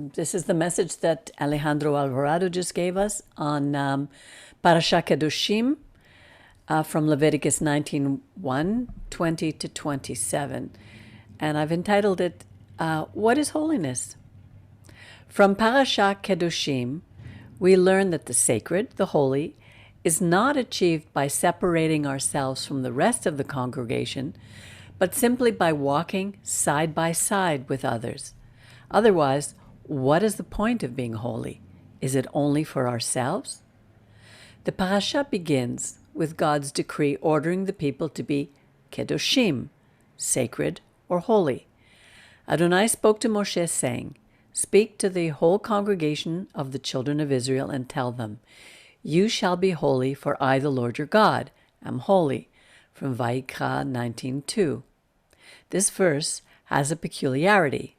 This is the message that Alejandro Alvarado just gave us on Parashat Kedoshim from Leviticus 19:1, 20 to 27. And I've entitled it, What is Holiness? From Parashat Kedoshim, we learn that the sacred, the holy, is not achieved by separating ourselves from the rest of the congregation, but simply by walking side by side with others. Otherwise, what is the point of being holy? Is it only for ourselves? The parasha begins with God's decree ordering the people to be Kedoshim, sacred or holy. Adonai spoke to Moshe saying, "Speak to the whole congregation of the children of Israel and tell them, you shall be holy, for I, the Lord your God, am holy." From Vayikra 19:2. This verse has a peculiarity.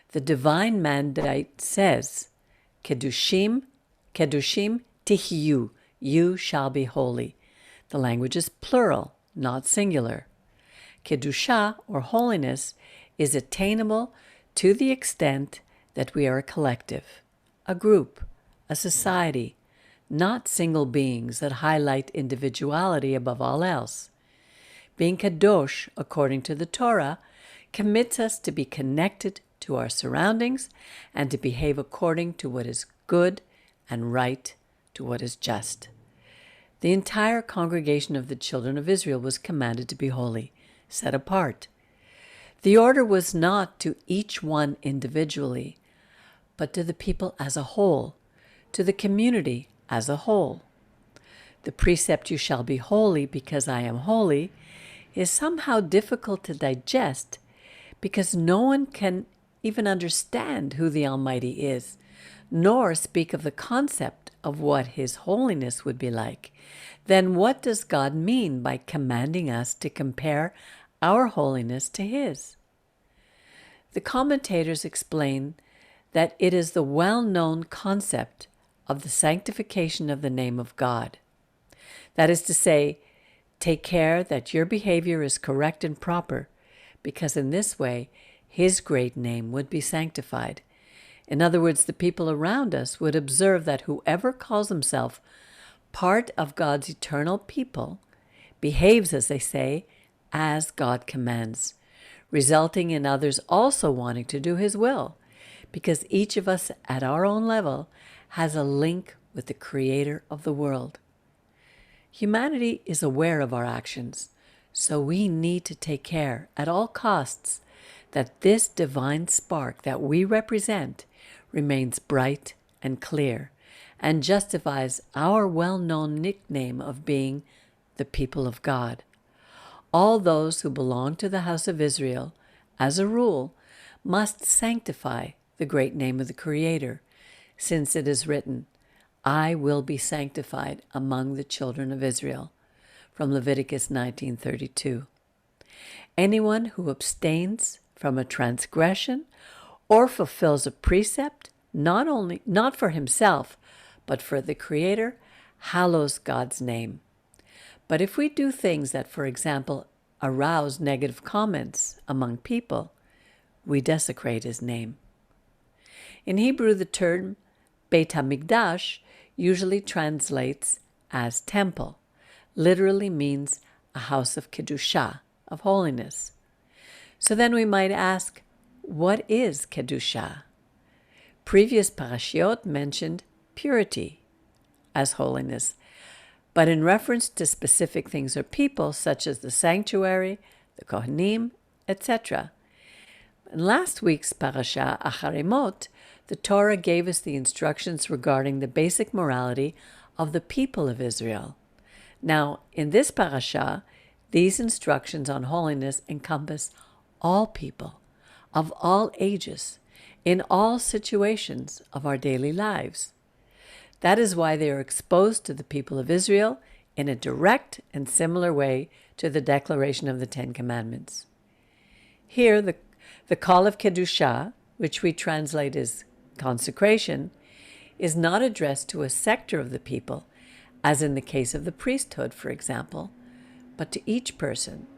The divine mandate says, Kedoshim, Kedoshim Tihyu, you shall be holy. The language is plural, not singular. Kedusha, or holiness, is attainable to the extent that we are a collective, a group, a society, not single beings that highlight individuality above all else. Being kadosh, according to the Torah, commits us to be connected to our surroundings and to behave according to what is good and right, to what is just. The entire congregation of the children of Israel was commanded to be holy, set apart. The order was not to each one individually, but to the people as a whole, to the community as a whole. The precept, "You shall be holy because I am holy," is somehow difficult to digest because no one can even understand who the Almighty is, nor speak of the concept of what His holiness would be like. Then what does God mean by commanding us to compare our holiness to His? The commentators explain that it is the well-known concept of the sanctification of the name of God. That is to say, take care that your behavior is correct and proper, because in this way, His great name would be sanctified. In other words, the people around us would observe that whoever calls himself part of God's eternal people behaves, as they say, as God commands, resulting in others also wanting to do His will, because each of us at our own level has a link with the Creator of the world. Humanity is aware of our actions, so we need to take care at all costs that this divine spark that we represent remains bright and clear and justifies our well-known nickname of being the people of God. All those who belong to the house of Israel, as a rule, must sanctify the great name of the Creator, since it is written, "I will be sanctified among the children of Israel," from Leviticus 19:32. Anyone who abstains from a transgression or fulfills a precept, not for himself, but for the Creator, hallows God's name. But if we do things that, for example, arouse negative comments among people, we desecrate His name. In Hebrew, the term Beit HaMikdash usually translates as temple, literally means a house of Kedusha, of holiness. So then we might ask, what is Kedusha? Previous parashiot mentioned purity as holiness, but in reference to specific things or people, such as the sanctuary, the Kohanim, etc. In last week's parasha, Acharemot, the Torah gave us the instructions regarding the basic morality of the people of Israel. Now, in this parasha, these instructions on holiness encompass all people, of all ages, in all situations of our daily lives. That is why they are exposed to the people of Israel in a direct and similar way to the declaration of the Ten Commandments. Here, the call of Kedusha, which we translate as consecration, is not addressed to a sector of the people, as in the case of the priesthood, for example, but to each person.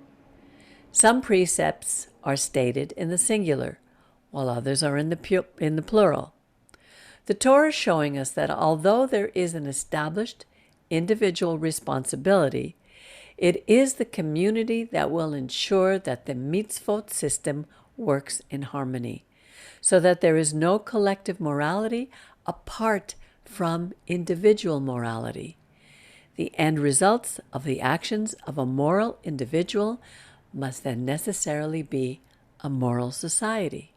Some precepts are stated in the singular, while others are in the plural. The Torah is showing us that although there is an established individual responsibility, it is the community that will ensure that the mitzvot system works in harmony, so that there is no collective morality apart from individual morality. The end results of the actions of a moral individual must then necessarily be a moral society.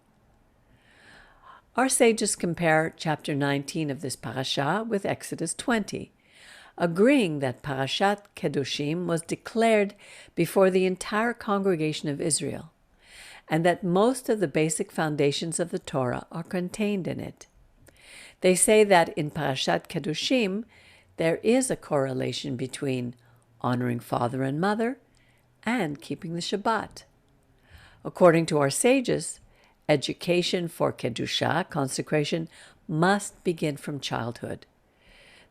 Our sages compare chapter 19 of this parasha with Exodus 20, agreeing that Parashat Kedoshim was declared before the entire congregation of Israel, and that most of the basic foundations of the Torah are contained in it. They say that in Parashat Kedoshim, there is a correlation between honoring father and mother and keeping the Shabbat. According to our sages, education for Kedusha, consecration, must begin from childhood.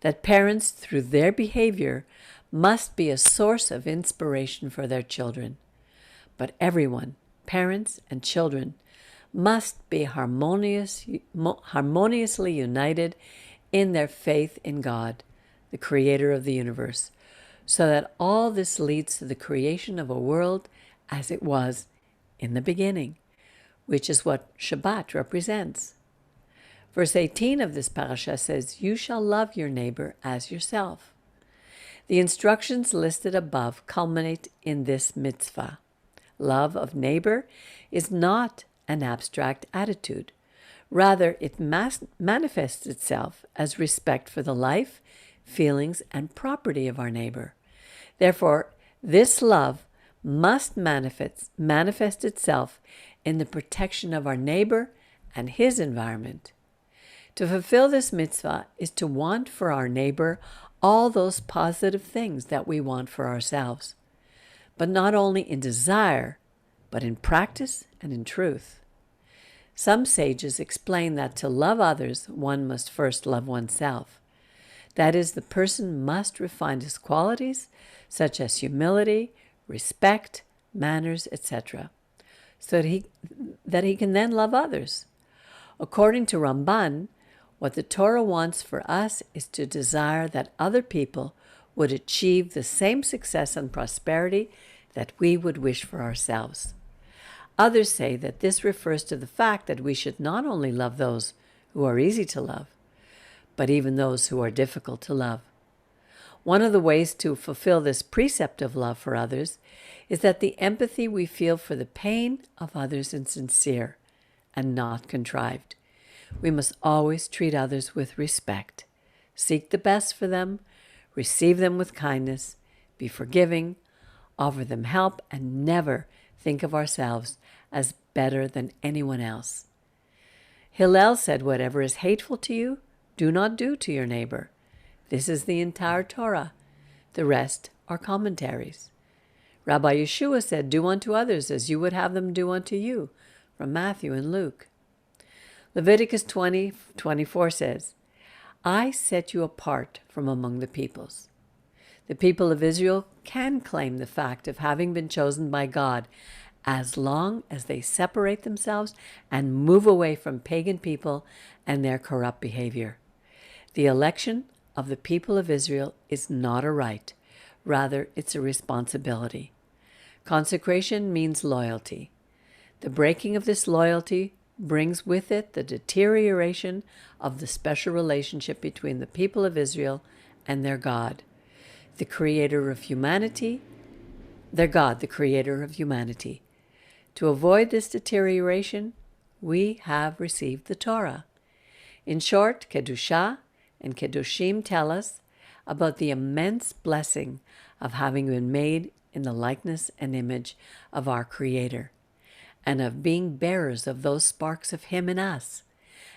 That parents, through their behavior, must be a source of inspiration for their children. But everyone, parents and children, must be harmoniously united in their faith in God, the Creator of the universe, so that all this leads to the creation of a world as it was in the beginning, which is what Shabbat represents. Verse 18 of this parasha says, "You shall love your neighbor as yourself." The instructions listed above culminate in this mitzvah. Love of neighbor is not an abstract attitude. Rather, it manifests itself as respect for the life, feelings, and property of our neighbor. Therefore, this love must manifest itself in the protection of our neighbor and his environment. To fulfill this mitzvah is to want for our neighbor all those positive things that we want for ourselves, but not only in desire, but in practice and in truth. Some sages explain that to love others, one must first love oneself. That is, the person must refine his qualities, such as humility, respect, manners, etc., so that he can then love others. According to Ramban, what the Torah wants for us is to desire that other people would achieve the same success and prosperity that we would wish for ourselves. Others say that this refers to the fact that we should not only love those who are easy to love, but even those who are difficult to love. One of the ways to fulfill this precept of love for others is that the empathy we feel for the pain of others is sincere and not contrived. We must always treat others with respect, seek the best for them, receive them with kindness, be forgiving, offer them help, and never think of ourselves as better than anyone else. Hillel said, "Whatever is hateful to you, do not do to your neighbor." This is the entire Torah. The rest are commentaries. Rabbi Yeshua said, "Do unto others as you would have them do unto you," from Matthew and Luke. Leviticus 20:24 says, "I set you apart from among the peoples." The people of Israel can claim the fact of having been chosen by God as long as they separate themselves and move away from pagan people and their corrupt behavior. The election of the people of Israel is not a right. Rather, it's a responsibility. Consecration means loyalty. The breaking of this loyalty brings with it the deterioration of the special relationship between the people of Israel and their God, the creator of humanity, their God, the creator of humanity. To avoid this deterioration, we have received the Torah. In short, Kedusha and Kedoshim tell us about the immense blessing of having been made in the likeness and image of our Creator, and of being bearers of those sparks of Him in us,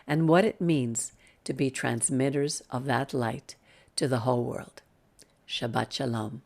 and what it means to be transmitters of that light to the whole world. Shabbat Shalom.